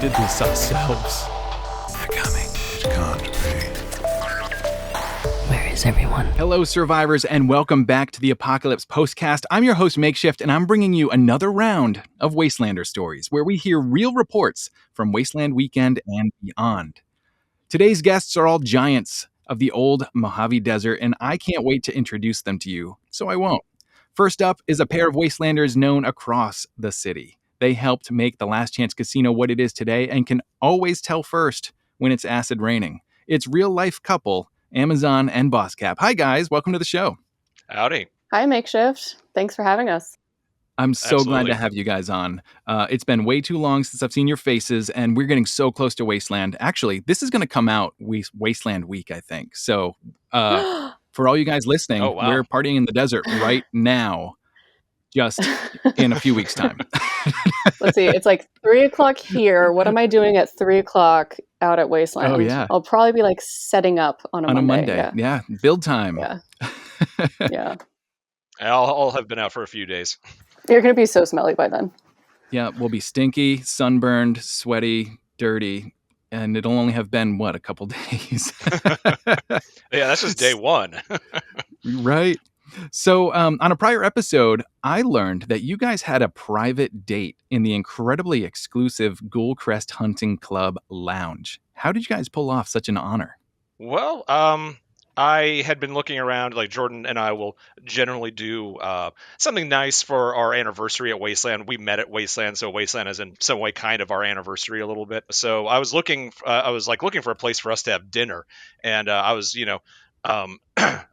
did this ourselves. They're coming. It can't be. Where is everyone? Hello, survivors, and welcome back to the Apocalypse Postcast. I'm your host, Makeshift, and I'm bringing you another round of Wastelander stories, where we hear real reports from Wasteland Weekend and beyond. Today's guests are all giants of the old Mojave Desert, and I can't wait to introduce them to you, so I won't. First up is a pair of Wastelanders known across the city. They helped make the Last Chance Casino what it is today and can always tell first when it's acid raining. It's real-life couple, Amazon and Boss Cap. Hi, guys. Welcome to the show. Howdy. Hi, Makeshift. Thanks for having us. I'm so glad Absolutely. to have you guys on. It's been way too long since I've seen your faces, and we're getting so close to Wasteland. Actually, this is going to come out Wasteland week, I think. So for all you guys listening, Oh, wow. we're partying in the desert right now, just in a few weeks' time. Let's see. It's like 3 o'clock here. What am I doing at 3 o'clock out at Wasteland? Oh, yeah. I'll probably be like setting up on a Monday. Yeah. Build time. Yeah. Yeah. I'll have been out for a few days. You're going to be so smelly by then. Yeah, we'll be stinky, sunburned, sweaty, dirty, and it'll only have been, a couple days. Yeah, that's just day one. Right. So on a prior episode, I learned that you guys had a private date in the incredibly exclusive Ghoulcrest Hunting Club lounge. How did you guys pull off such an honor? Well, I had been looking around, like Jordan and I will generally do something nice for our anniversary at Wasteland. We met at Wasteland, so Wasteland is in some way kind of our anniversary a little bit. So I was looking for a place for us to have dinner, and I was,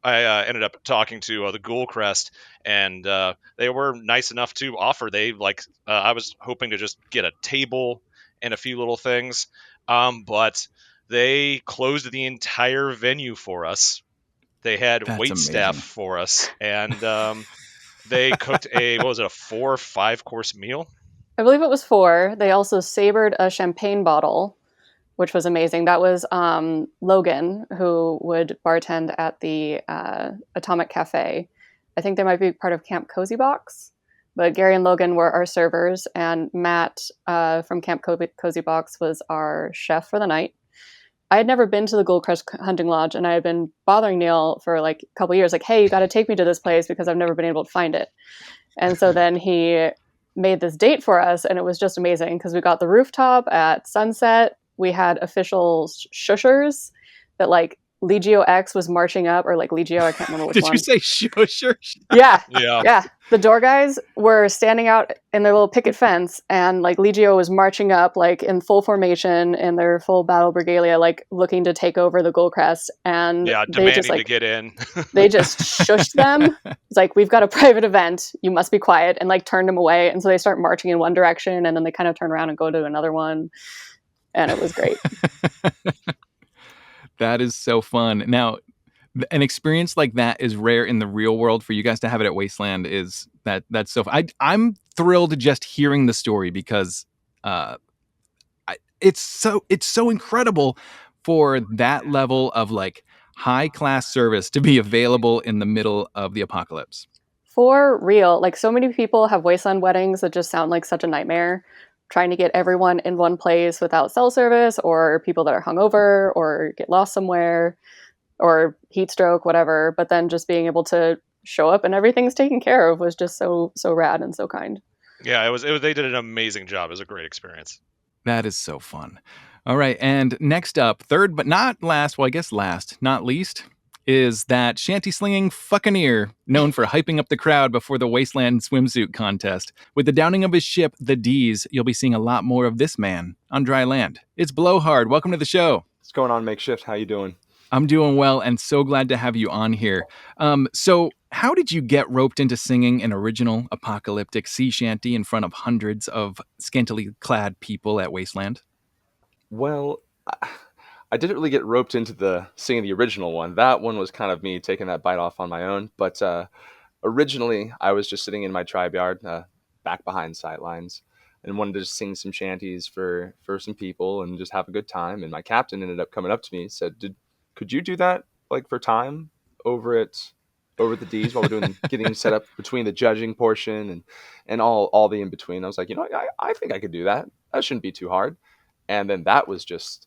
I ended up talking to the Ghoulcrest, and they were nice enough to offer. I was hoping to just get a table and a few little things, but they closed the entire venue for us. They had That's wait staff amazing. for us, and they cooked a 4 or 5 course meal. I believe it was 4. They also sabered a champagne bottle, which was amazing. That was Logan, who would bartend at the Atomic Cafe. I think they might be part of Camp Cozy Box. But Gary and Logan were our servers, and Matt from Camp Cozy Box was our chef for the night. I had never been to the Ghoulcrest Hunting Lodge, and I had been bothering Neil for like a couple years, like, hey, you got to take me to this place because I've never been able to find it. And so then he made this date for us, and it was just amazing because we got the rooftop at sunset. We had official shushers that like Legio X was marching up, or like Legio, I can't remember which Did one. you say shusher? Yeah. Yeah. Yeah. The door guys were standing out in their little picket fence, and like Legio was marching up like in full formation in their full battle regalia, like looking to take over the Ghoulcrest. And Yeah, they demanding just to like get in. they just shushed them. It's like, we've got a private event, you must be quiet, and like turned them away. And so they start marching in one direction, and then they kind of turn around and go to another one. And it was great. That is so fun. Now, an experience like that is rare in the real world. For you guys to have it at Wasteland that's so fun. I'm thrilled just hearing the story because it's so incredible for that level of like high class service to be available in the middle of the apocalypse. For real, like so many people have Wasteland weddings that just sound like such a nightmare. Trying to get everyone in one place without cell service, or people that are hungover, or get lost somewhere, or heat stroke, whatever. But then just being able to show up and everything's taken care of was just so rad and so kind. Yeah, it was. They did an amazing job. It was a great experience. That is so fun. All right, and next up, third but not last, well, I guess last, not least, is that shanty-slinging fuccaneer known for hyping up the crowd before the Wasteland swimsuit contest. With the downing of his ship, the D's, you'll be seeing a lot more of this man on dry land. It's Blowhard. Welcome to the show. What's going on, Makeshift? How you doing? I'm doing well and so glad to have you on here. So how did you get roped into singing an original apocalyptic sea shanty in front of hundreds of scantily clad people at Wasteland? Well, I didn't really get roped into singing the original one. That one was kind of me taking that bite off on my own. But originally, I was just sitting in my tribe yard, back behind sightlines, and wanted to just sing some shanties for some people and just have a good time. And my captain ended up coming up to me and said, could you do that like for time over at over at the D's while we're doing getting set up between the judging portion and all the in between. I was like, I think I could do that. That shouldn't be too hard. And then that was just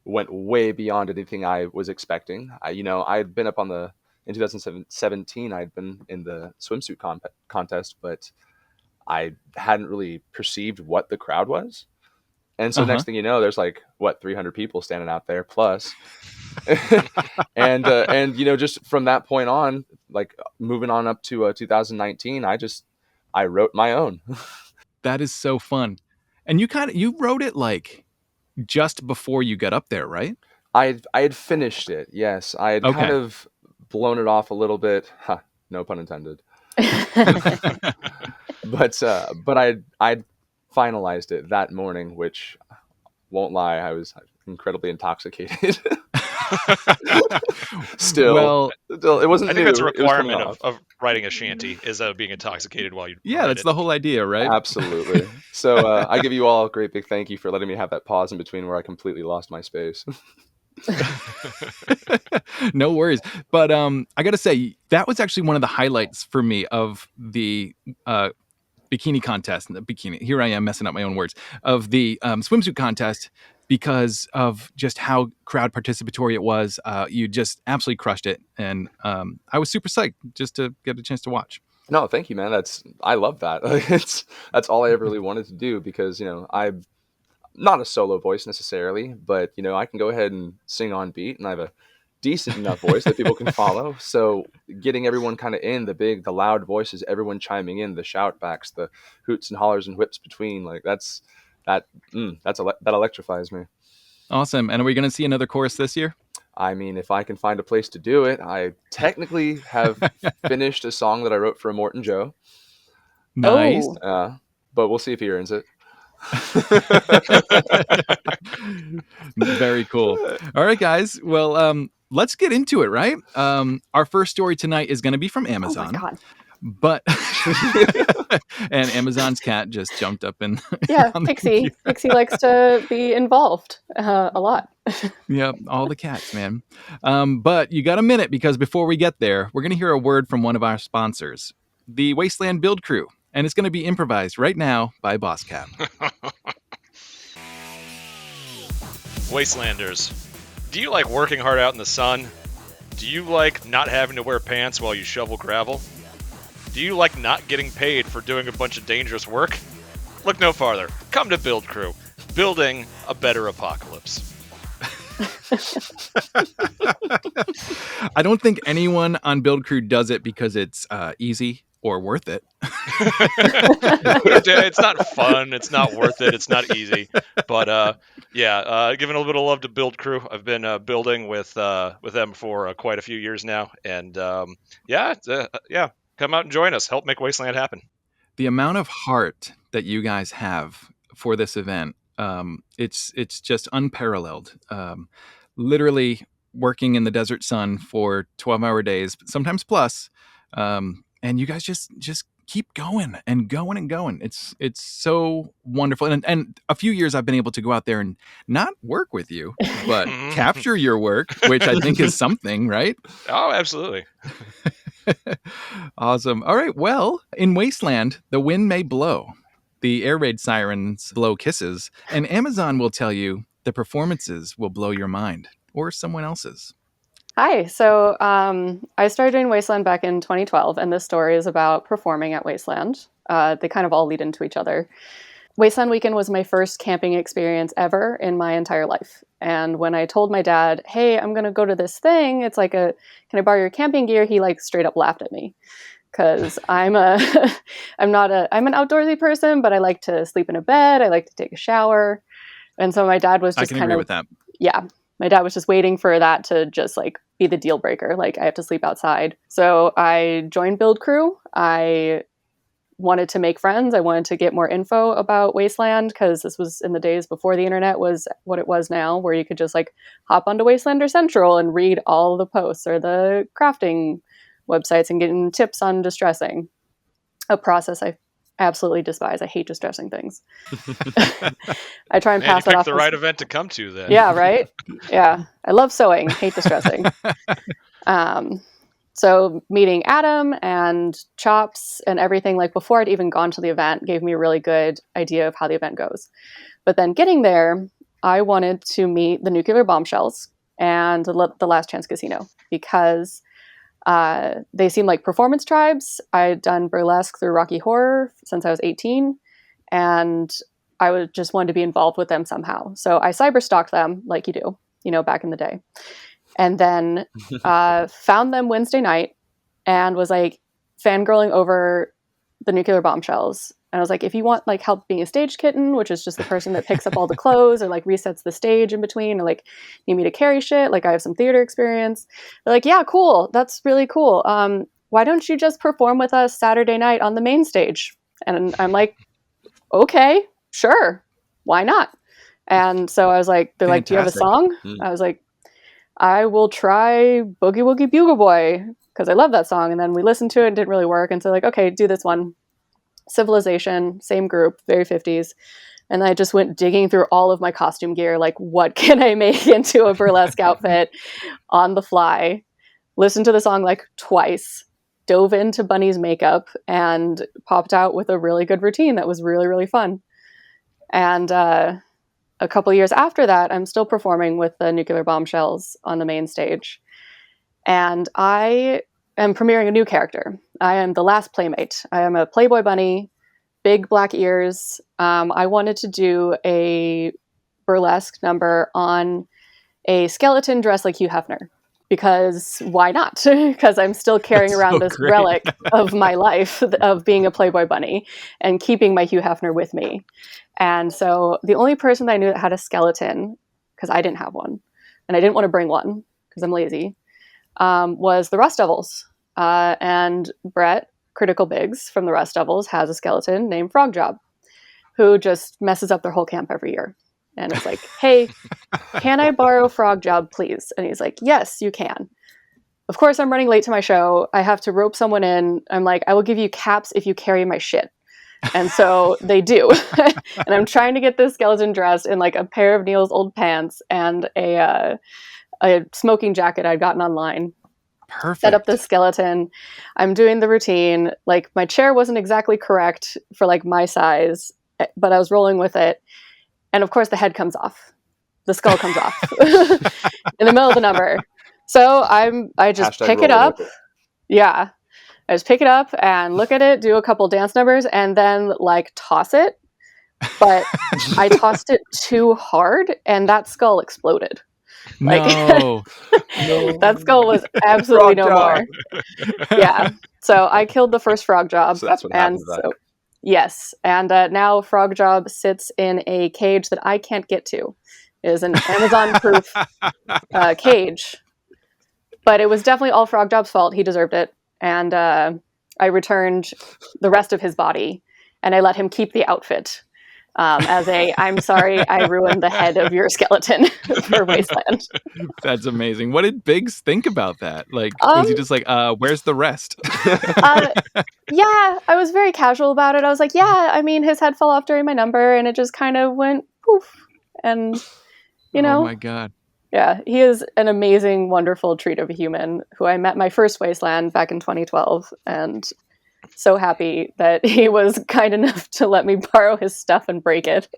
went way beyond anything I was expecting. I had been in 2017, I'd been in the swimsuit contest, but I hadn't really perceived what the crowd was. And so next thing you know, there's 300 people standing out there plus. and just from that point on, moving on up to 2019, I wrote my own. That is so fun. And you wrote it just before you got up there, right? I had finished it. Yes, I had kind of blown it off a little bit. No pun intended. but I'd finalized it that morning, which won't lie, I was incredibly intoxicated. Still, it wasn't. I think new. that's a requirement of writing a shanty is being intoxicated while you. Yeah, that's the whole idea, right? Absolutely. So I give you all a great big thank you for letting me have that pause in between where I completely lost my space. No worries. But I gotta say, that was actually one of the highlights for me of the bikini contest. Here I am messing up my own words, of the swimsuit contest, because of just how crowd participatory it was. You just absolutely crushed it, and I was super psyched just to get a chance to watch. No, thank you, man. I love that. That's all I ever really wanted to do, because I'm not a solo voice necessarily, but I can go ahead and sing on beat, and I have a decent enough voice that people can follow. So getting everyone kind of in, the loud voices, everyone chiming in, the shout backs, the hoots and hollers and whips between, that electrifies me. Awesome. And are we going to see another chorus this year? I mean, if I can find a place to do it. I technically have finished a song that I wrote for Morton Joe. Nice. But we'll see if he earns it. Very cool. All right, guys. Well, let's get into it, right? Our first story tonight is going to be from Amazon. Oh my God. But and Amazon's cat just jumped up in. Yeah, Pixie. Pixie likes to be involved a lot. Yep, all the cats, man. But you got a minute, because before we get there, we're going to hear a word from one of our sponsors, the Wasteland Build Crew, and it's going to be improvised right now by Boss Cat. Wastelanders, do you like working hard out in the sun? Do you like not having to wear pants while you shovel gravel? Do you like not getting paid for doing a bunch of dangerous work? Look no farther. Come to Build Crew, building a better apocalypse. I don't think anyone on Build Crew does it because it's easy or worth it. It's not fun. It's not worth it. It's not easy. But giving a little bit of love to Build Crew. I've been building with them for quite a few years now, and come out and join us. Help make Wasteland happen. The amount of heart that you guys have for this event, it's just unparalleled. Literally working in the desert sun for 12-hour days, sometimes plus, and you guys just keep going and going and going. It's so wonderful. And a few years I've been able to go out there and not work with you, but capture your work, which I think is something, right? Oh, absolutely. Awesome. All right. Well, in Wasteland, the wind may blow, the air raid sirens blow kisses, and Amazon will tell you the performances will blow your mind, or someone else's. Hi. So I started doing Wasteland back in 2012, and this story is about performing at Wasteland. They kind of all lead into each other. Wasteland Weekend was my first camping experience ever in my entire life. And when I told my dad, hey, I'm going to go to this thing, it's like can I borrow your camping gear? He straight up laughed at me, because I'm an outdoorsy person, but I like to sleep in a bed. I like to take a shower. And so my dad was just I can agree with that. Yeah. My dad was just waiting for that to just be the deal breaker. I have to sleep outside. So I joined Build Crew. I wanted to make friends. I wanted to get more info about Wasteland, because this was in the days before the internet was what it was now, where you could just hop onto Wastelander Central and read all the posts or the crafting websites and getting tips on distressing, a process I absolutely despise. I hate distressing things. I try and pass it off. The right event to come to then. Yeah, right? Yeah. I love sewing, hate distressing. So meeting Adam and Chops and everything, before I'd even gone to the event, gave me a really good idea of how the event goes. But then getting there, I wanted to meet the Nuclear Bombshells and the Last Chance Casino because they seem like performance tribes. I'd done burlesque through Rocky Horror since I was 18, and I would just wanted to be involved with them somehow. So I cyber stalked them like you do, back in the day. And then found them Wednesday night and was like fangirling over the Nuclear Bombshells. And I was like, if you want like help being a stage kitten, which is just the person that picks up all the clothes or like resets the stage in between, or like need me to carry shit, like I have some theater experience. They're like, yeah, cool. That's really cool. Why don't you just perform with us Saturday night on the main stage? And I'm like, okay, sure. Why not? And so I was like, they're like, do you have a song? I was like, I will try Boogie Woogie Bugle Boy because I love that song. And then we listened to it and it didn't really work. And so like, okay, do this one. Civilization, same group, very 50s. And I just went digging through all of my costume gear, like what can I make into a burlesque outfit on the fly, listened to the song like twice, dove into Bunny's makeup, and popped out with a really good routine that was really, really fun. And a couple years after that, I'm still performing with the Nuclear Bombshells on the main stage. And I am premiering a new character. I am the last playmate. I am a Playboy bunny, big black ears. I wanted to do a burlesque number on a skeleton dressed like Hugh Hefner. Because why not? Because I'm still carrying around this relic of my life of being a Playboy bunny and keeping my Hugh Hefner with me. And so the only person that I knew that had a skeleton, because I didn't have one, and I didn't want to bring one because I'm lazy, was the Rust Devils. And Bret, Critical Biggs from the Rust Devils, has a skeleton named Frog Job, who just messes up their whole camp every year. And it's like, hey, can I borrow Frog Job, please? And he's like, yes, you can. Of course, I'm running late to my show. I have to rope someone in. I'm like, I will give you caps if you carry my shit. And so they do. And I'm trying to get this skeleton dressed in like a pair of Neil's old pants and a smoking jacket I'd gotten online. Perfect. Set up the skeleton. I'm doing the routine. Like my chair wasn't exactly correct for like my size, but I was rolling with it. And of course the head comes off. The skull comes off in the middle of the number. So I just pick it up. Yeah. I just pick it up and look at it, do a couple dance numbers, and then like toss it. But I tossed it too hard and that skull exploded. Like, no. That skull was absolutely no more. Yeah. So I killed the first Frog Job. So that's what happened to that. So, yes. And now Frog Job sits in a cage that I can't get to. It is an Amazon-proof cage. But it was definitely all Frog Job's fault. He deserved it. And I returned the rest of his body. And I let him keep the outfit. I'm sorry, I ruined the head of your skeleton for Wasteland. That's amazing. What did Biggs think about that? Like, was he just like, where's the rest? Yeah, I was very casual about it. I was like, yeah, I mean, his head fell off during my number and it just kind of went poof. And, Oh my God. Yeah, he is an amazing, wonderful treat of a human who I met my first Wasteland back in 2012. And so happy that he was kind enough to let me borrow his stuff and break it.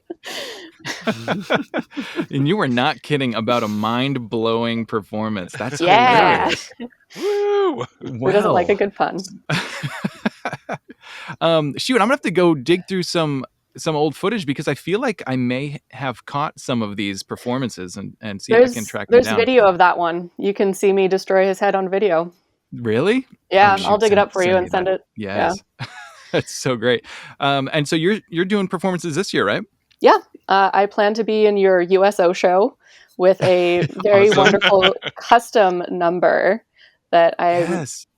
And you were not kidding about a mind-blowing performance. That's hilarious. Woo! Who doesn't like a good pun? Shoot, I'm gonna have to go dig through some old footage because I feel like I may have caught some of these performances and see if I can track them down. There's video of that one. You can see me destroy his head on video. Really? Yeah, I'll dig it up for you and send it. Yes. Yeah. That's so great. And so you're doing performances this year, right? Yeah. I plan to be in your USO show with a very wonderful custom number that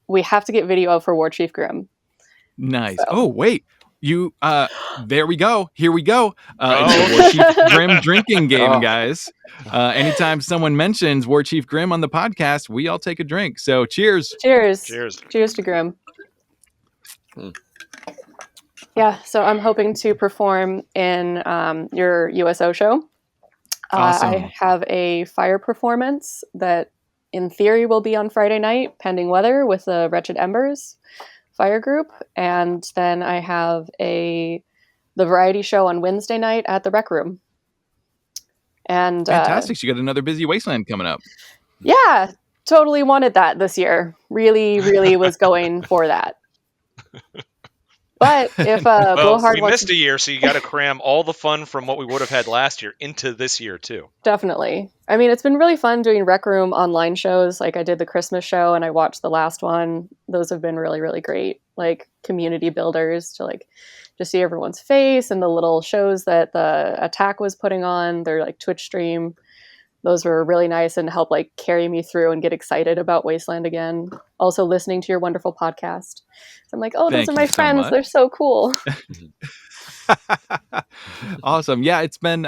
we have to get video of for War Chief Grimm. Nice. So. Oh, wait. You there we go. Here we go. It's a War Chief Grimm drinking game, guys. Anytime someone mentions War Chief Grimm on the podcast, we all take a drink. So cheers. Cheers to Grimm. Yeah, so I'm hoping to perform in your USO show. Awesome. I have a fire performance that in theory will be on Friday night, pending weather, with the Wretched Embers fire group. And then I have the variety show on Wednesday night at the Rec Room. And Fantastic. So you got another busy Wasteland coming up. yeah, totally wanted that this year. Really, really was going for that. But if Well, Blowhard we wants missed a year, so you got to cram all the fun from what we would have had last year into this year too. Definitely. I mean, it's been really fun doing Rec Room online shows. Like I did the Christmas show and I watched the last one. Those have been really, really great. Like community builders to like just see everyone's face and the little shows that the Attack was putting on their like Twitch stream. Those were really nice and help like carry me through and get excited about Wasteland again. Also listening to your wonderful podcast. So I'm like, oh, those Thank are you my so friends. much. They're so cool. Awesome. Yeah, it's been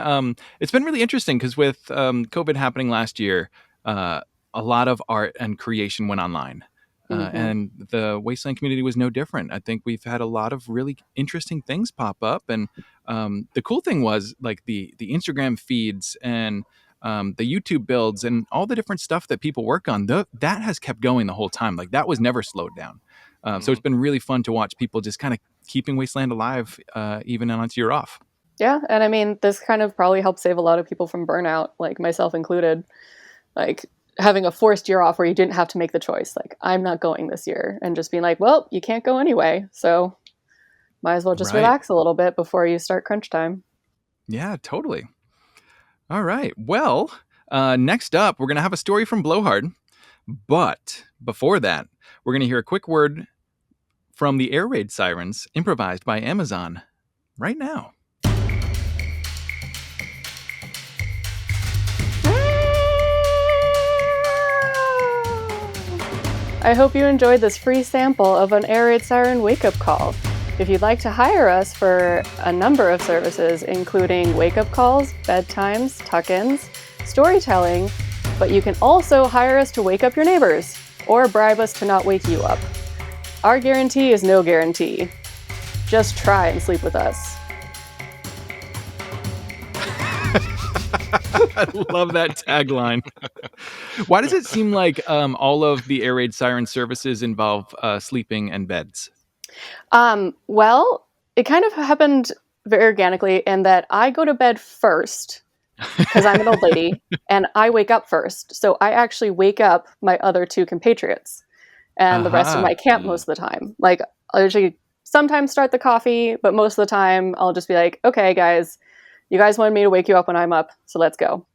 really interesting because with COVID happening last year, a lot of art and creation went online. And the Wasteland community was no different. I think we've had a lot of really interesting things pop up. And the cool thing was like the Instagram feeds and the YouTube builds and all the different stuff that people work on, that has kept going the whole time. Like that was never slowed down. So it's been really fun to watch people just kind of keeping Wasteland alive, even on its year off. Yeah, and I mean, this kind of probably helped save a lot of people from burnout, like myself included. Like having a forced year off where you didn't have to make the choice, like I'm not going this year, and just being like, well, you can't go anyway, so might as well just relax a little bit before you start crunch time. Yeah, totally. All right. Well, next up, we're going to have a story from Blowhard. But before that, we're going to hear a quick word from the air raid sirens improvised by Amazon right now. I hope you enjoyed this free sample of an air raid siren wake-up call. If you'd like to hire us for a number of services, including wake-up calls, bedtimes, tuck-ins, storytelling, but you can also hire us to wake up your neighbors or bribe us to not wake you up. Our guarantee is no guarantee. Just try and sleep with us. I love that tagline. Why does it seem like all of the air raid siren services involve sleeping and beds? Well, it kind of happened very organically in that I go to bed first because I'm an old lady and I wake up first. So I actually wake up my other two compatriots and the rest of my camp most of the time. Like I'll usually sometimes start the coffee, but most of the time I'll just be like, okay, guys, you guys wanted me to wake you up when I'm up, so let's go.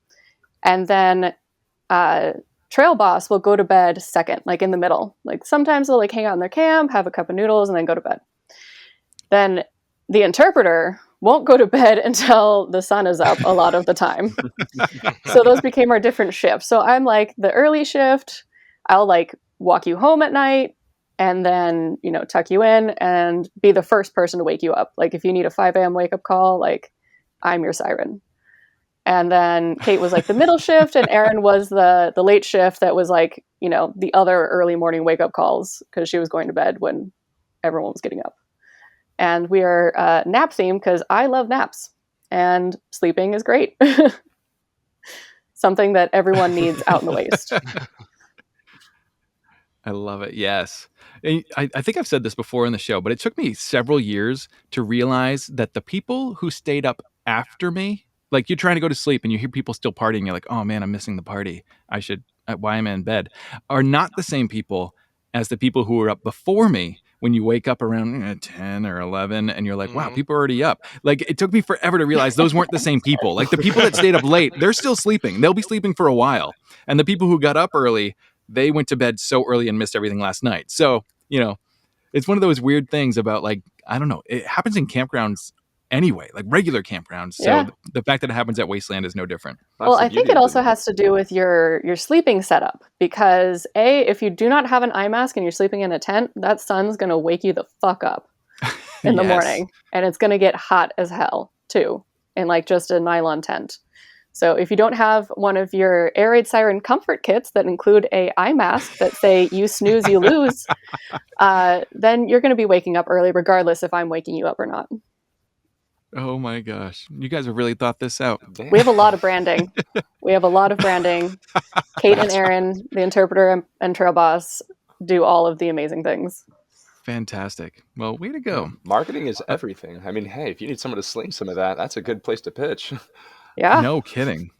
And then Trail Boss will go to bed second, like in the middle. Like sometimes they'll like hang out in their camp, have a cup of noodles, and then go to bed. Then the interpreter won't go to bed until the sun is up a lot of the time. So those became our different shifts. So I'm like the early shift. I'll like walk you home at night and then, you know, tuck you in and be the first person to wake you up. Like if you need a 5 a.m. wake up call, like I'm your siren. And then Kate was like the middle shift and Erin was the late shift that was like, you know, the other early morning wake up calls because she was going to bed when everyone was getting up. And we are nap themed because I love naps and sleeping is great. Something that everyone needs out in the waste. I love it. Yes. I think I've said this before in the show, but it took me several years to realize that the people who stayed up after me, like you're trying to go to sleep and you hear people still partying, you're like, oh man, I'm missing the party. Why am I in bed? Are not the same people as the people who were up before me when you wake up around 10 or 11 and you're like, wow, people are already up. Like it took me forever to realize those weren't the same people. Like the people that stayed up late, they're still sleeping. They'll be sleeping for a while. And the people who got up early, they went to bed so early and missed everything last night. So, you know, it's one of those weird things about like, I don't know, it happens in campgrounds anyway, like regular campgrounds. So Yeah. the fact that it happens at Wasteland is no different. Well, I think it also has to do with your sleeping setup because if you do not have an eye mask and you're sleeping in a tent, that sun's going to wake you the fuck up in the morning. And it's going to get hot as hell too in like just a nylon tent. So if you don't have one of your air raid siren comfort kits that include a eye mask that say you snooze, you lose, then you're going to be waking up early regardless if I'm waking you up or not. Oh my gosh. You guys have really thought this out. We have a lot of branding. Kate and Aaron, the interpreter and Trail Boss, do all of the amazing things. Fantastic. Well, way to go. Marketing is everything. I mean, hey, if you need someone to sling some of that, that's a good place to pitch. Yeah. No kidding.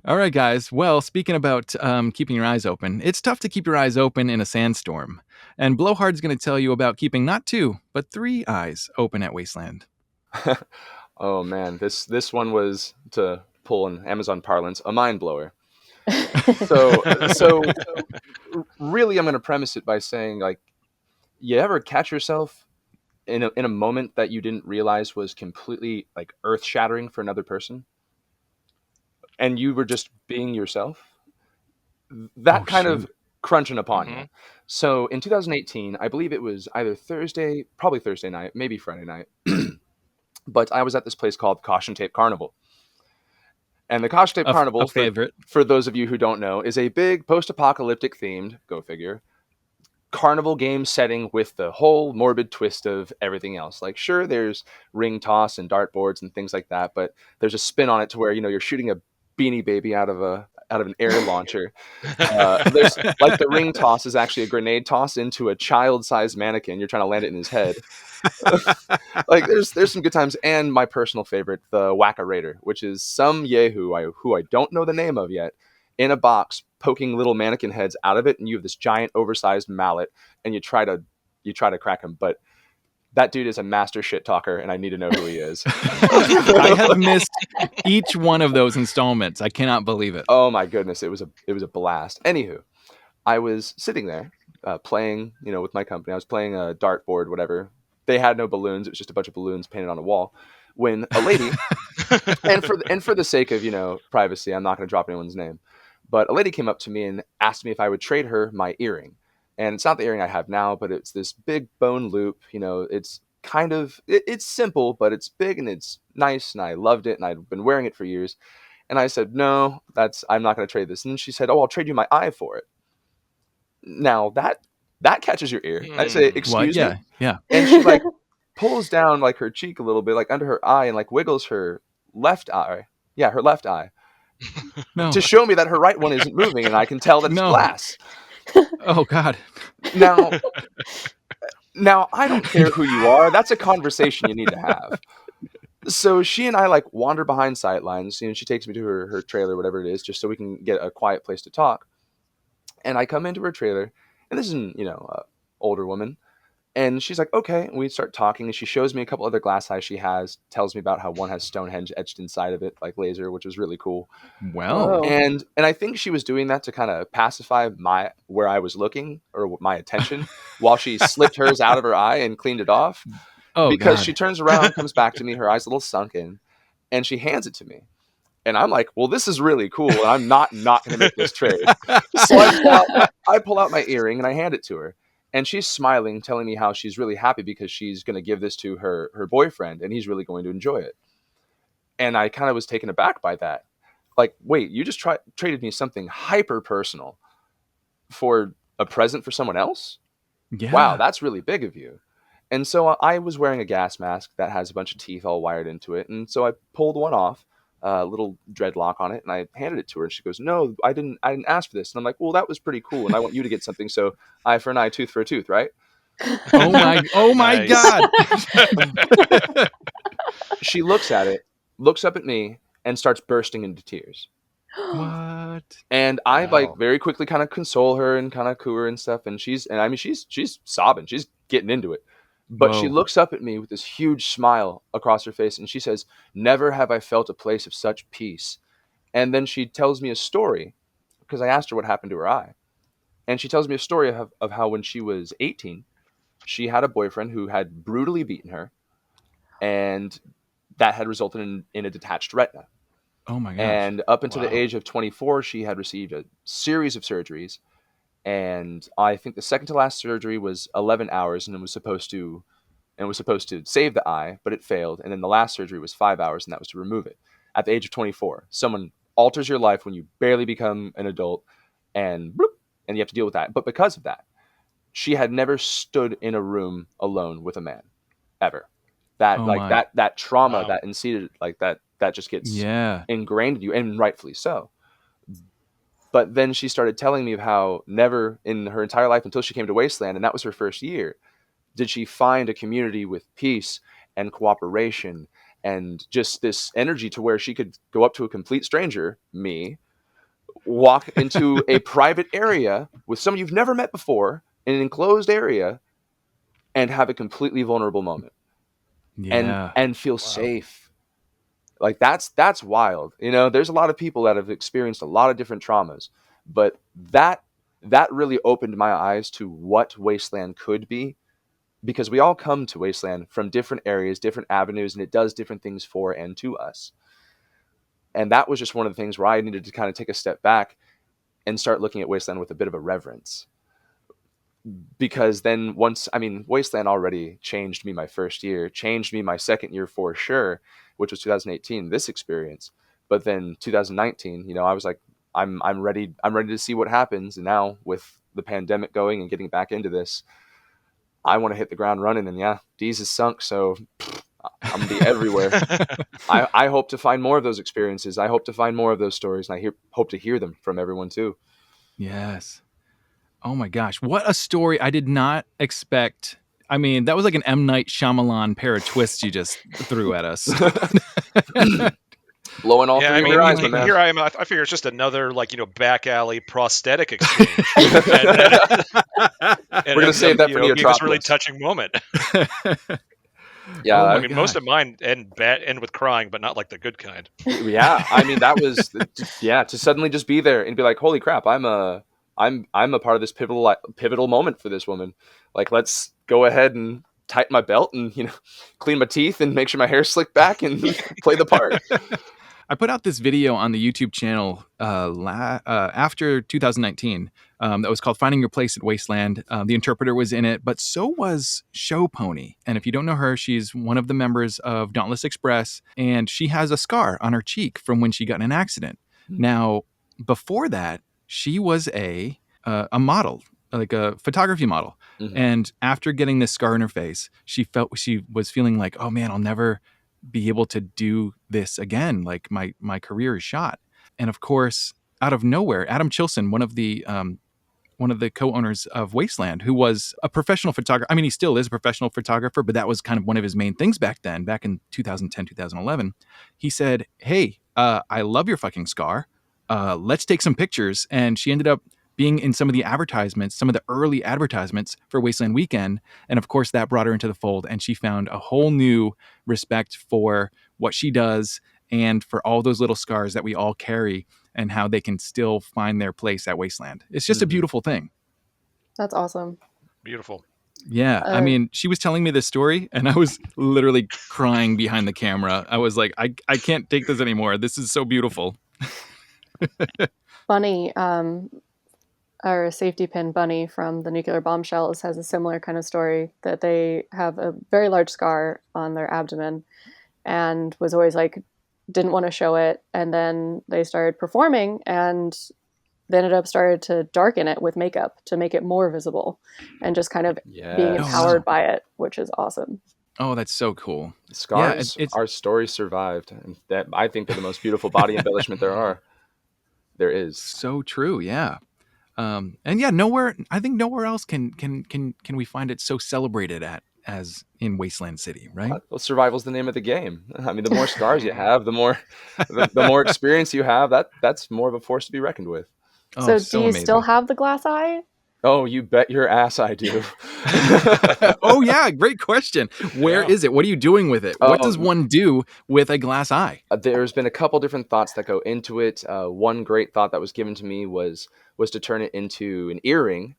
All right, guys. Well, speaking about keeping your eyes open, it's tough to keep your eyes open in a sandstorm. And Blowhard's going to tell you about keeping not 2, but 3 eyes open at Wasteland. Oh man, this one was, to pull in Amazon parlance, a mind blower. So really, I'm going to premise it by saying, like, you ever catch yourself in a moment that you didn't realize was completely like earth shattering for another person, and you were just being yourself? That kind of crunching upon you. So in 2018, I believe it was either probably Thursday night, maybe Friday night, but I was at this place called Caution Tape Carnival. And the Caution Tape Carnival, a favorite. For those of you who don't know, is a big post-apocalyptic themed, go figure, carnival game setting with the whole morbid twist of everything else. Like, sure, there's ring toss and dartboards and things like that, but there's a spin on it to where, you're shooting a Beanie Baby out of an air launcher. There's like, the ring toss is actually a grenade toss into a child-sized mannequin. You're trying to land it in his head. Like, there's some good times. And my personal favorite, the Whack-A-Rater, which is some yahoo who I don't know the name of yet, in a box poking little mannequin heads out of it, and you have this giant oversized mallet, and you try to crack him. But that dude is a master shit talker, and I need to know who he is. I have missed each one of those installments. I cannot believe it. Oh my goodness, it was a blast. Anywho, I was sitting there playing, with my company. I was playing a dartboard, whatever. They had no balloons. It was just a bunch of balloons painted on a wall. When a lady, and for the sake of privacy, I'm not going to drop anyone's name, but a lady came up to me and asked me if I would trade her my earring. And it's not the earring I have now, but it's this big bone loop. It's kind of, it's simple, but it's big and it's nice, and I loved it, and I'd been wearing it for years. And I said, no, I'm not going to trade this. And then she said, oh, I'll trade you my eye for it. Now that catches your ear. I say, excuse me? Yeah. And she like pulls down like her cheek a little bit, like under her eye, and like wiggles her left eye. Yeah, her left eye. No. To show me that her right one isn't moving, and I can tell that it's glass. Oh God. Now I don't care who you are. That's a conversation you need to have. So she and I like wander behind sightlines. She takes me to her trailer, whatever it is, just so we can get a quiet place to talk. And I come into her trailer, and this is an older woman. And she's like, okay. And we start talking, and she shows me a couple other glass eyes she has, tells me about how one has Stonehenge etched inside of it, like laser, which was really cool. Well, and I think she was doing that to kind of pacify where I was looking, or my attention, while she slipped hers out of her eye and cleaned it off. Oh, because God. She turns around, comes back to me, her eyes a little sunken, and she hands it to me. And I'm like, well, this is really cool, and I'm not going to make this trade. So I pull out my earring, and I hand it to her. And she's smiling, telling me how she's really happy because she's going to give this to her boyfriend, and he's really going to enjoy it. And I kind of was taken aback by that. Like, wait, you just traded me something hyper personal for a present for someone else? Yeah. Wow, that's really big of you. And so I was wearing a gas mask that has a bunch of teeth all wired into it. And so I pulled one off, a little dreadlock on it, and I handed it to her. And she goes, no, I didn't ask for this. And I'm like, well, that was pretty cool, and I want you to get something. So eye for an eye, tooth for a tooth, right? Oh my God. She looks at it, looks up at me, and starts bursting into tears. What? And I like very quickly kind of console her and kind of coo her and stuff. And she's sobbing. She's getting into it. But She looks up at me with this huge smile across her face, and she says, never have I felt a place of such peace. And then she tells me a story, because I asked her what happened to her eye. And she tells me a story of how when she was 18, she had a boyfriend who had brutally beaten her, and that had resulted in a detached retina. Oh my gosh. And up until the age of 24, she had received a series of surgeries. And I think the second to last surgery was 11 hours, and it was supposed to save the eye, but it failed. And then the last surgery was 5 hours, and that was to remove it. At the age of 24, someone alters your life when you barely become an adult, and you have to deal with that. But because of that, she had never stood in a room alone with a man, ever. That trauma that unseated, like that just gets ingrained in you, and rightfully so. But then she started telling me of how never in her entire life until she came to Wasteland, and that was her first year, did she find a community with peace and cooperation and just this energy to where she could go up to a complete stranger, me, walk into a private area with someone you've never met before in an enclosed area and have a completely vulnerable moment Yeah. and feel safe. Like that's wild. There's a lot of people that have experienced a lot of different traumas, but that really opened my eyes to what Wasteland could be, because we all come to Wasteland from different areas, different avenues, and it does different things for and to us. And that was just one of the things where I needed to kind of take a step back and start looking at Wasteland with a bit of a reverence. Because then Wasteland already changed me my first year, changed me my second year for sure, which was 2018, this experience. But then 2019, I was like, I'm ready to see what happens. And now with the pandemic going and getting back into this, I want to hit the ground running. And D's is sunk, so I'm gonna be everywhere. I hope to find more of those experiences. I hope to find more of those stories, and I hope to hear them from everyone too. Yes. Oh my gosh, what a story! I did not expect. I mean, that was like an M. Night Shyamalan pair of twists you just threw at us. Blowing all three of your eyes, my man. Here I am. I figure it's just another back alley prosthetic exchange. and We're gonna save that for Neotropolis. This really touching moment. Yeah, Oh my most of mine end with crying, but not like the good kind. Yeah, I mean that was to suddenly just be there and be like, holy crap, I'm a part of this pivotal moment for this woman. Like, let's go ahead and tighten my belt and clean my teeth and make sure my hair's slicked back and play the part. I put out this video on the YouTube channel after 2019 that was called Finding Your Place at Wasteland. The interpreter was in it, but so was Show Pony. And if you don't know her, she's one of the members of Dauntless Express, and she has a scar on her cheek from when she got in an accident. Mm-hmm. Now, before that, she was a model, like a photography model. Mm-hmm. And after getting this scar in her face, she was feeling like, oh man, I'll never be able to do this again. Like my career is shot. And of course, out of nowhere, Adam Chilson, one of the co-owners of Wasteland, who was a professional photographer. I mean, he still is a professional photographer, but that was kind of one of his main things back in 2010, 2011. He said, hey, I love your fucking scar. Let's take some pictures. And she ended up being in some of the early advertisements for Wasteland Weekend. And of course, that brought her into the fold, and she found a whole new respect for what she does and for all those little scars that we all carry and how they can still find their place at Wasteland. It's just a beautiful thing. That's awesome. Beautiful. Yeah. I mean, she was telling me this story and I was literally crying behind the camera. I was like, I can't take this anymore. This is so beautiful. Bunny, our safety pin Bunny from the Nuclear Bombshells has a similar kind of story, that they have a very large scar on their abdomen and was always like, didn't want to show it. And then they started performing and they ended up started to darken it with makeup to make it more visible and just kind of being empowered by it, which is awesome. Oh, that's so cool. Scars, our story survived. And that, I think, they're the most beautiful body embellishment there is. So true. Yeah. And yeah, nowhere else can we find it so celebrated as in Wasteland City, right? Well, survival's the name of the game. I mean, the more scars you have, the more experience you have, that's more of a force to be reckoned with. So do you still have the glass eye? Oh, you bet your ass I do. Oh yeah, great question. Where is it? What are you doing with it? What does one do with a glass eye? There's been a couple different thoughts that go into it. One great thought that was given to me was to turn it into an earring,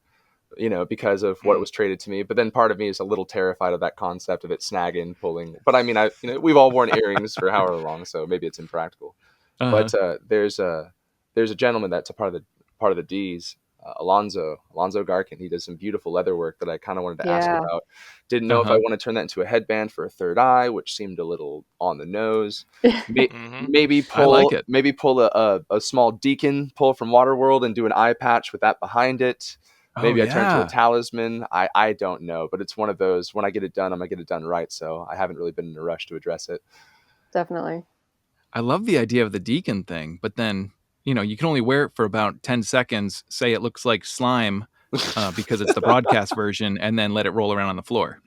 because of what it was traded to me. But then part of me is a little terrified of that concept of it snagging, pulling. But I mean, we've all worn earrings for however long, so maybe it's impractical. Uh-huh. But there's a gentleman that's a part of the D's. Alonzo Garkin. He does some beautiful leather work that I kind of wanted to ask about. Didn't know if I want to turn that into a headband for a third eye, which seemed a little on the nose. Maybe pull a small deacon pull from Waterworld and do an eye patch with that behind it. Maybe I turn it to a talisman. I don't know, but it's one of those. When I get it done, I'm gonna get it done right. So I haven't really been in a rush to address it. Definitely. I love the idea of the deacon thing, but then you can only wear it for about 10 seconds, say it looks like slime because it's the broadcast version, and then let it roll around on the floor.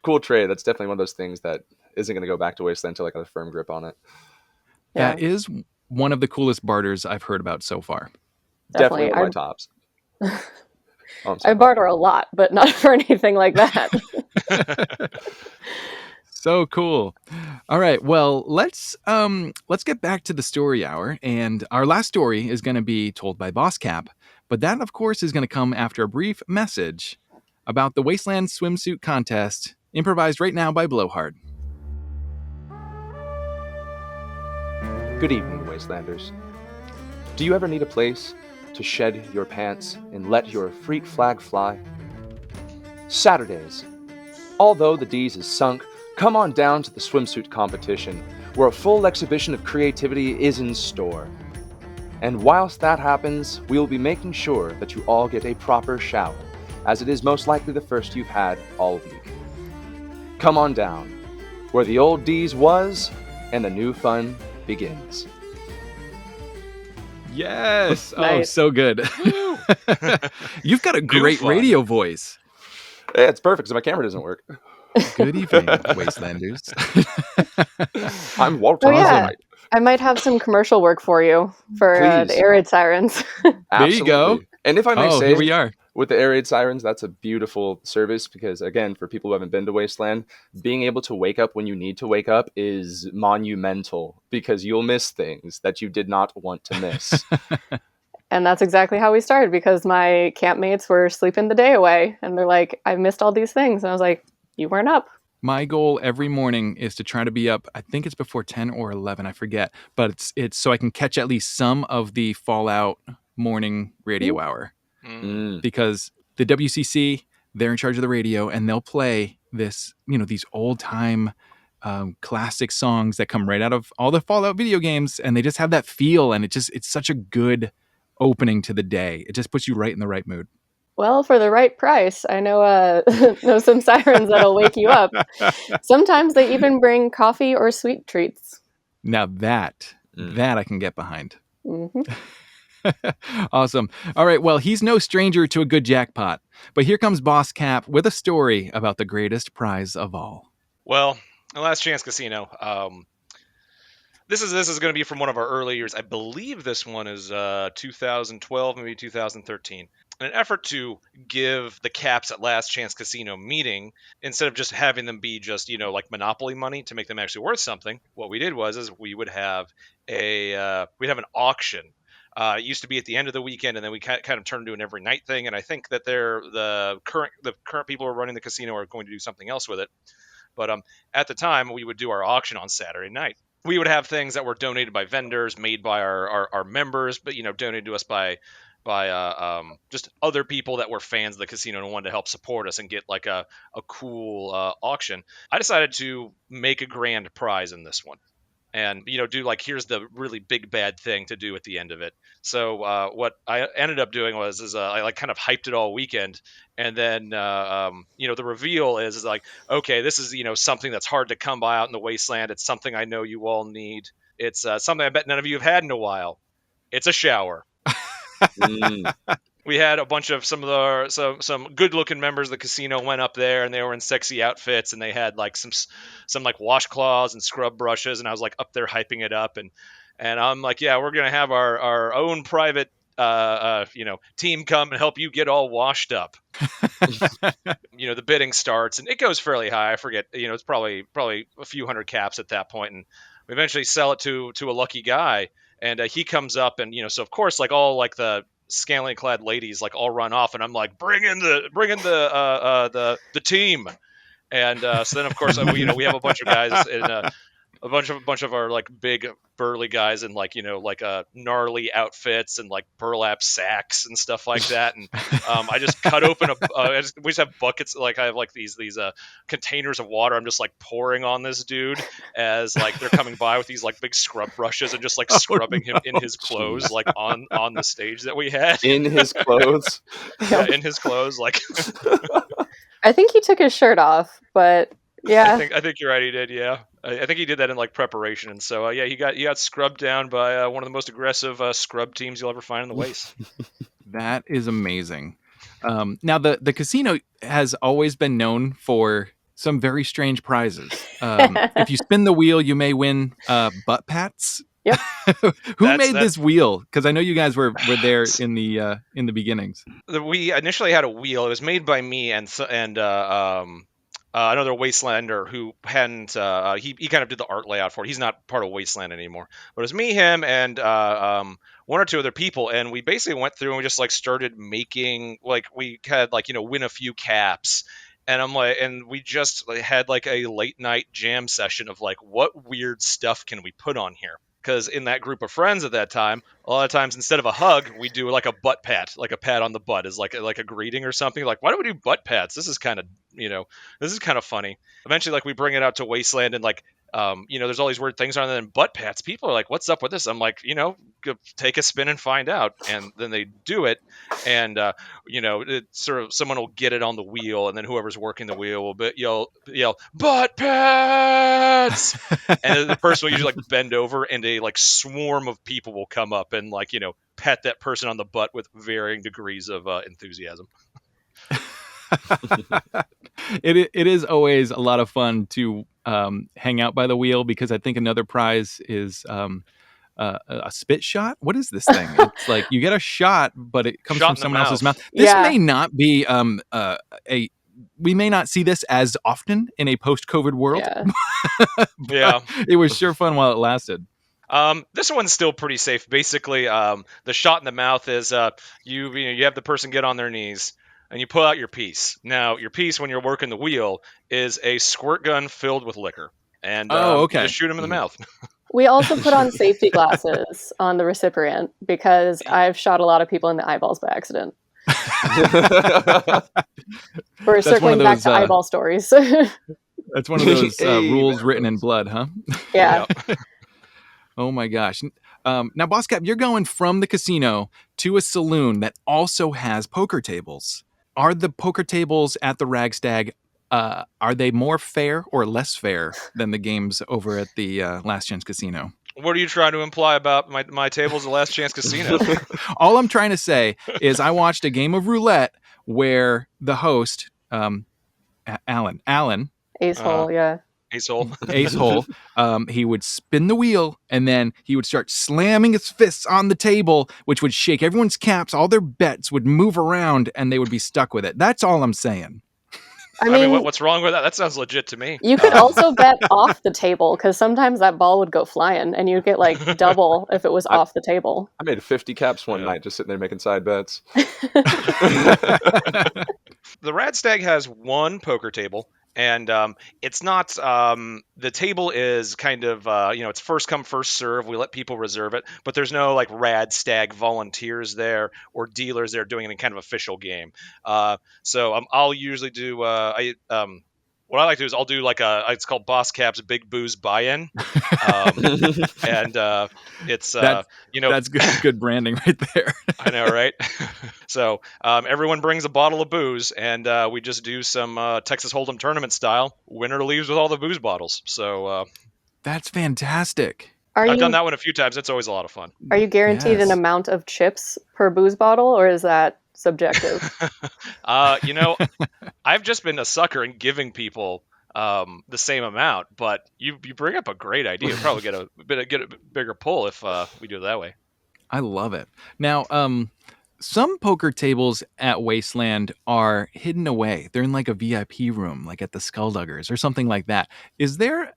cool trade. That's definitely one of those things that isn't going to go back to Wasteland until I got a firm grip on it. Yeah, That is one of the coolest barters I've heard about so far. Definitely definitely. one of my tops. Oh, I'm I sorry. barter a lot, but not for anything like that. So cool. All right. Well, let's get back to the story hour. And our last story is going to be told by Boss Cap. But that, of course, is going to come after a brief message about the Wasteland swimsuit contest, improvised right now by Blowhard. Good evening, Wastelanders. Do you ever need a place to shed your pants and let your freak flag fly? Saturdays. Although the D's is sunk, come on down to the swimsuit competition, where a full exhibition of creativity is in store. And whilst that happens, we will be making sure that you all get a proper shower, as it is most likely the first you've had all week. Come on down, where the old D's was, and the new fun begins. Yes. Oh, Nice. so good. You've got a great fun. radio voice. Yeah, it's perfect because my camera doesn't work. Good evening, Wastelanders. I'm Walter. Oh, yeah. Right. I might have some commercial work for you for the Please. air raid sirens. There you go. Absolutely. And if I may Oh, say, here we are. with the air raid sirens, that's a beautiful service because, again, for people who haven't been to Wasteland, being able to wake up when you need to wake up is monumental because you'll miss things that you did not want to miss. And that's exactly how we started because my campmates were sleeping the day away. And they're like, I missed all these things. And I was like, you weren't up. My goal every morning is to try to be up. I think it's before 10 or 11. I forget. But it's so I can catch at least some of the Fallout morning radio hour. Because the WCC, they're in charge of the radio and they'll play this, these old time classic songs that come right out of all the Fallout video games. And they just have that feel. And it's such a good opening to the day. It just puts you right in the right mood. Well, for the right price, I know know some sirens that'll wake you up. Sometimes they even bring coffee or sweet treats. Now that I can get behind. Mm-hmm. Awesome. All right. Well, he's no stranger to a good jackpot, but here comes Boss Cap with a story about the greatest prize of all. Well, Last Chance Casino. This is going to be from one of our early years. I believe this one is 2012, maybe 2013. In an effort to give the caps at Last Chance Casino meeting, instead of just having them be just, like Monopoly money to make them actually worth something, what we did is we would have we'd have an auction. It used to be at the end of the weekend, and then we kind of turned into an every night thing. And I think that the current people who are running the casino are going to do something else with it. But at the time, we would do our auction on Saturday night. We would have things that were donated by vendors, made by our members, but donated to us by just other people that were fans of the casino and wanted to help support us and get like a cool auction. I decided to make a grand prize in this one. And, do like, here's the really big bad thing to do at the end of it. So what I ended up doing is I like kind of hyped it all weekend. And then, the reveal is like, okay, this is, something that's hard to come by out in the Wasteland. It's something I know you all need. It's something I bet none of you have had in a while. It's a shower. We had a bunch of some good looking members of the casino went up there and they were in sexy outfits and they had like some like washcloths and scrub brushes, and I was like up there hyping it up and I'm like, yeah, we're gonna have our own private team come and help you get all washed up. The bidding starts and it goes fairly high. I forget, it's probably a few hundred caps at that point, and we eventually sell it to a lucky guy. And he comes up and, so of course, like all like the scantily clad ladies, like all run off and I'm like, bring in the team. And so then of course, we have a bunch of guys in a bunch of our like big burly guys in like gnarly outfits and like burlap sacks and stuff like that. And I just cut open we just have buckets, like I have like these containers of water. I'm just like pouring on this dude as like they're coming by with these like big scrub brushes and just like scrubbing him in his clothes, like on the stage that we had. In his clothes. Yeah, in his clothes. Like I think he took his shirt off, but yeah. I think you're right. He did. Yeah. I think he did that in like preparation. And so, he got scrubbed down by one of the most aggressive scrub teams you'll ever find in the Waste. That is amazing. Now the casino has always been known for some very strange prizes. If you spin the wheel, you may win butt pats. Yep. Who made this wheel? Because I know you guys were there in the beginnings. We initially had a wheel. It was made by me and another Wastelander who hadn't. He kind of did the art layout for it. He's not part of Wasteland anymore. But it was me, him, and one or two other people, and we basically went through and we just like started making, like, we had like, win a few caps. And I'm like, and we just had like a late night jam session of like, what weird stuff can we put on here? Because in that group of friends at that time, a lot of times instead of a hug, we do like a butt pat, like a pat on the butt is like a greeting or something. Like, why do we do butt pats? This is kind of, this is kind of funny. Eventually, like, we bring it out to Wasteland and like, there's all these weird things on it, and butt pats. People are like, what's up with this? I'm like, go take a spin and find out. And then they do it. And, it's sort of, someone will get it on the wheel, and then whoever's working the wheel will yell, butt pats. And the person will usually like bend over, and a like swarm of people will come up and like, pat that person on the butt with varying degrees of enthusiasm. It is always a lot of fun to hang out by the wheel, because I think another prize is a spit shot. What is this thing? It's like you get a shot, but it comes from someone else's mouth. This may not be we may not see this as often in a post-COVID world. Yeah. It was sure fun while it lasted. This one's still pretty safe. Basically, the shot in the mouth is you have the person get on their knees, and you pull out your piece. Now, your piece, when you're working the wheel, is a squirt gun filled with liquor. And you just shoot them in the mouth. We also put on safety glasses on the recipient, because I've shot a lot of people in the eyeballs by accident. We're circling back to eyeball stories. That's one of those rules written in blood, huh? Yeah. Oh my gosh. Now, Boss Cap, you're going from the casino to a saloon that also has poker tables. Are the poker tables at the Ragstag, are they more fair or less fair than the games over at the Last Chance Casino? What are you trying to imply about my tables at Last Chance Casino? All I'm trying to say is I watched a game of roulette where the host, Alan. Ace hole, yeah. Ace hole. He would spin the wheel, and then he would start slamming his fists on the table, which would shake everyone's caps. All their bets would move around, and they would be stuck with it. That's all I'm saying. I mean, what's wrong with that? That sounds legit to me. You could also bet off the table, because sometimes that ball would go flying, and you'd get like double if it was off the table. I made 50 caps one night just sitting there making side bets. The Radstag has one poker table. And it's not, the table is kind of, it's first come, first serve. We let people reserve it, but there's no like Rad Stag volunteers there or dealers there doing any kind of official game. So I'll usually do, what I like to do is I'll do like it's called Boss Cap's Big Booze Buy-In. And it's, that's good branding right there. I know, right? So everyone brings a bottle of booze, and we just do some Texas Hold'em tournament style. Winner leaves with all the booze bottles. So that's fantastic. I've done that one a few times. It's always a lot of fun. Are you guaranteed an amount of chips per booze bottle, or is that subjective? I've just been a sucker in giving people the same amount, but you bring up a great idea. You'll probably get a bigger pull if we do it that way. I love it. Now, some poker tables at Wasteland are hidden away. They're in like a VIP room, like at the Skullduggers or something like that. Is there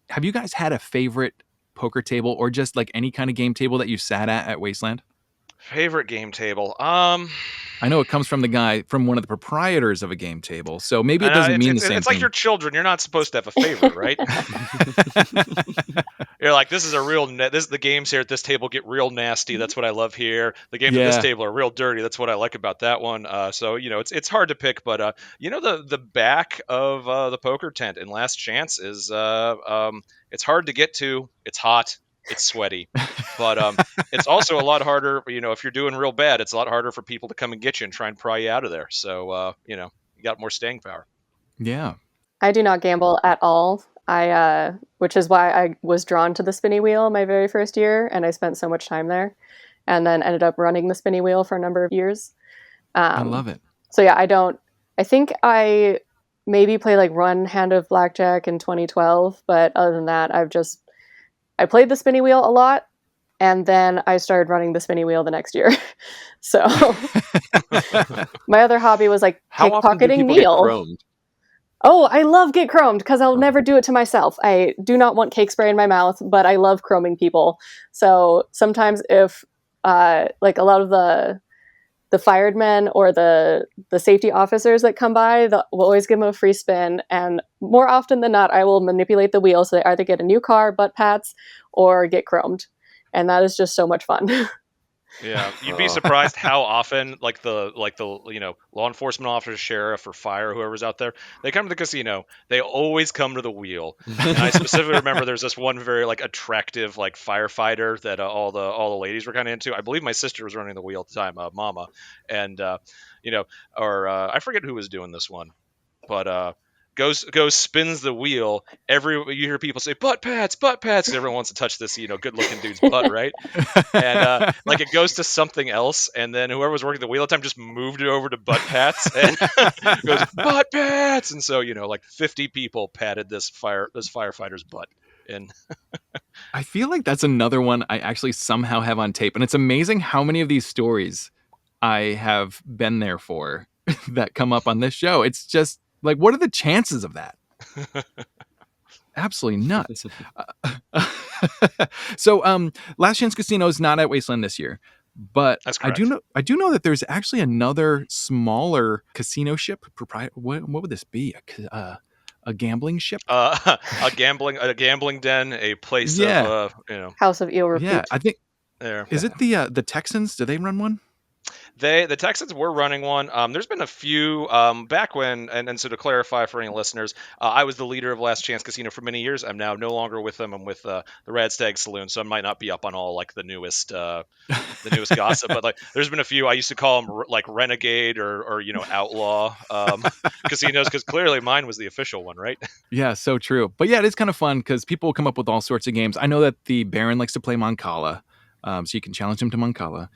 have you guys had a favorite poker table, or just like any kind of game table that you sat at Wasteland? Favorite game table? I know it comes from one of the proprietors of a game table, so maybe it doesn't mean the same thing. It's like your children. You're not supposed to have a favorite, right? You're like, this is the games here at this table get real nasty. That's what I love here. The games at this table are real dirty. That's what I like about that one. So it's hard to pick, but the back of the poker tent in Last Chance is it's hard to get to. It's hot. It's sweaty, but it's also a lot harder. If you're doing real bad, it's a lot harder for people to come and get you and try and pry you out of there. So you got more staying power. Yeah, I do not gamble at all. Which is why I was drawn to the spinny wheel my very first year, and I spent so much time there, and then ended up running the spinny wheel for a number of years. I love it. So yeah, I think I maybe play like one hand of blackjack in 2012, but other than that, I played the spinny wheel a lot, and then I started running the spinny wheel the next year. So my other hobby was like How often do pickpocketing people get Neil. chromed? Oh, I love get chromed because I'll never do it to myself. I do not want cake spray in my mouth, but I love chroming people. So sometimes if like a lot of the firemen or the safety officers that come by, we'll always give them a free spin. And more often than not, I will manipulate the wheel so they either get a new car, butt pats, or get chromed. And that is just so much fun. Yeah, you'd be surprised how often, like the law enforcement officer, sheriff, or fire, whoever's out there, they come to the casino. They always come to the wheel. And I specifically remember there's this one very like attractive like firefighter that all the ladies were kind of into. I believe my sister was running the wheel at the time, Mama, and I forget who was doing this one, but goes spins the wheel. You hear people say butt pats, because everyone wants to touch this good looking dude's butt, right? And like it goes to something else, and then whoever was working the wheel at the time just moved it over to butt pats and goes butt pats, and so like 50 people patted this firefighter's butt. And I feel like that's another one I actually somehow have on tape, and it's amazing how many of these stories I have been there for that come up on this show. It's just like, what are the chances of that? Absolutely nuts. So, Last Chance Casino is not at Wasteland this year, but That's I correct. do know that there's actually another smaller casino ship. What would this be? A gambling ship? A gambling den, a place Yeah. of House of Eel Repeat. Yeah, I think. there. Is it the Texans? Do they run one? The Texans were running one. There's been a few back when, and so to clarify for any listeners, I was the leader of Last Chance Casino for many years. I'm now no longer with them. I'm with the Rad Stag Saloon, so I might not be up on all like the newest gossip. But like, there's been a few. I used to call them like renegade or outlaw casinos, because clearly mine was the official one, right? Yeah, so true. But yeah, it is kind of fun because people come up with all sorts of games. I know that the Baron likes to play Mancala. So you can challenge him to Mancala.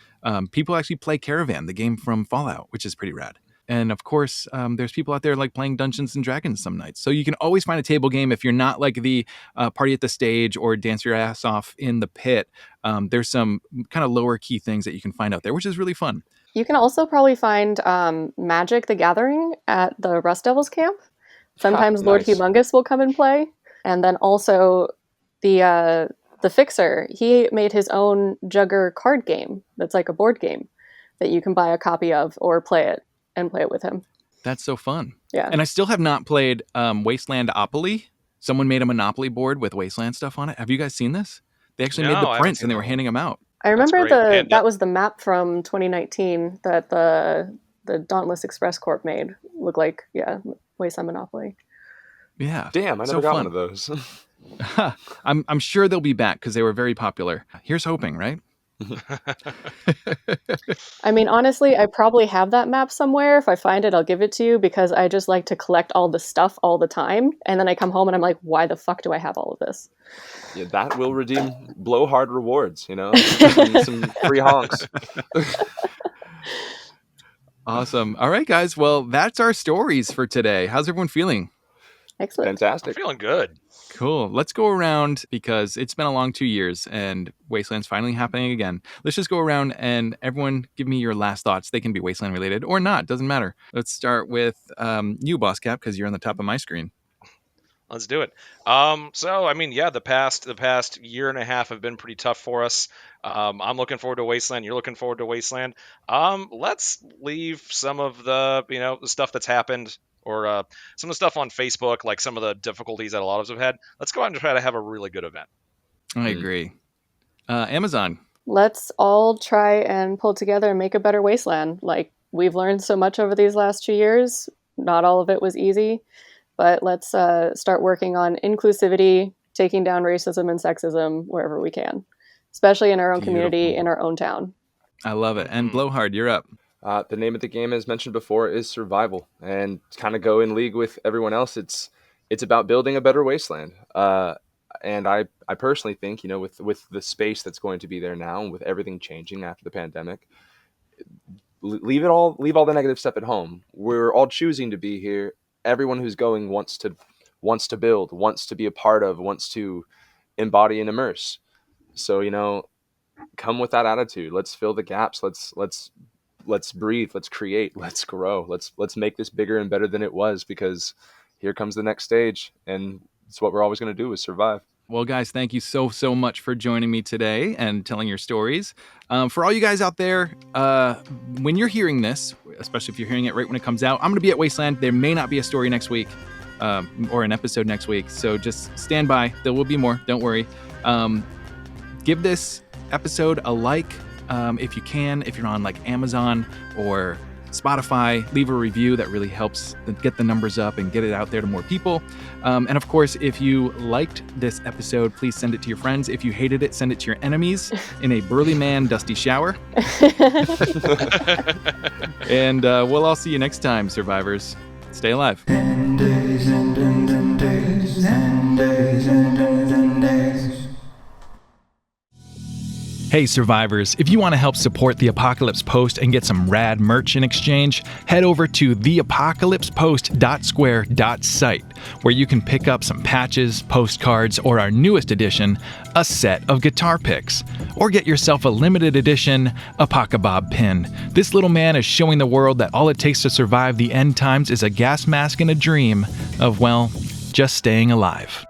People actually play Caravan, the game from Fallout, which is pretty rad. And of course, there's people out there like playing Dungeons and Dragons some nights. So you can always find a table game if you're not like the party at the stage or dance your ass off in the pit. There's some kind of lower key things that you can find out there, which is really fun. You can also probably find Magic the Gathering at the Rust Devils camp. Sometimes Lord Nice. Humongous will come and play. And then also the Fixer, he made his own Jugger card game that's like a board game that you can buy a copy of or play it with him. That's so fun. Yeah. And I still have not played Wastelandopoly. Someone made a Monopoly board with Wasteland stuff on it. Have you guys seen this? They actually No, made I the haven't prints seen and they that were one. handing them out. I remember great. And, that was the map from 2019 that the Dauntless Express Corp made. Look like, yeah, Wasteland Monopoly. Yeah. Damn, I so never got fun. one of those. I'm sure they'll be back because they were very popular. Here's hoping, right? I mean, honestly, I probably have that map somewhere. If I find it, I'll give it to you because I just like to collect all the stuff all the time. And then I come home and I'm like, why the fuck do I have all of this? Yeah, that will redeem blowhard rewards, some free honks. Awesome. All right, guys. Well, that's our stories for today. How's everyone feeling? Excellent. I'm Fantastic. feeling good. Cool. Let's go around because it's been a long 2 years and Wasteland's finally happening again. Let's just go around and everyone give me your last thoughts. They can be Wasteland related or not. Doesn't matter. Let's start with you, Boss Cap, because you're on the top of my screen. Let's do it. So I mean, yeah, the past year and a half have been pretty tough for us. I'm looking forward to Wasteland. You're looking forward to Wasteland. Let's leave some of the the stuff that's happened, or some of the stuff on Facebook, like some of the difficulties that a lot of us have had. Let's go out and try to have a really good event. I agree. Amazon. Let's all try and pull together and make a better Wasteland. Like, we've learned so much over these last 2 years. Not all of it was easy, but let's start working on inclusivity, taking down racism and sexism wherever we can, especially in our own community, in our own town. I love it. And Blowhard, you're up. The name of the game, as mentioned before, is survival, and kind of go in league with everyone else. It's about building a better Wasteland. And I personally think, with the space that's going to be there now, and with everything changing after the pandemic, leave all the negative stuff at home. We're all choosing to be here. everyone who's going wants to build, wants to be a part of, wants to embody and immerse. So, come with that attitude. Let's fill the gaps. Let's breathe. Let's create. Let's grow. Let's make this bigger and better than it was, because here comes the next stage, and it's what we're always going to do, is survive. Well, guys, thank you so much for joining me today and telling your stories. For all you guys out there, when you're hearing this, especially if you're hearing it right when it comes out, I'm going to be at Wasteland. There may not be a story next week or an episode next week, so just stand by. There will be more. Don't worry. Give this episode a like if you can. If you're on like Amazon or Spotify, leave a review. That really helps get the numbers up and get it out there to more people. And of course, if you liked this episode, please send it to your friends. If you hated it, send it to your enemies in a burly man dusty shower. And we'll all see you next time, survivors. Stay alive. Hey survivors, if you want to help support The Apocalypse Post and get some rad merch in exchange, head over to theapocalypsepost.square.site, where you can pick up some patches, postcards, or our newest edition, a set of guitar picks. Or get yourself a limited edition Apocabob pin. This little man is showing the world that all it takes to survive the end times is a gas mask and a dream of, well, just staying alive.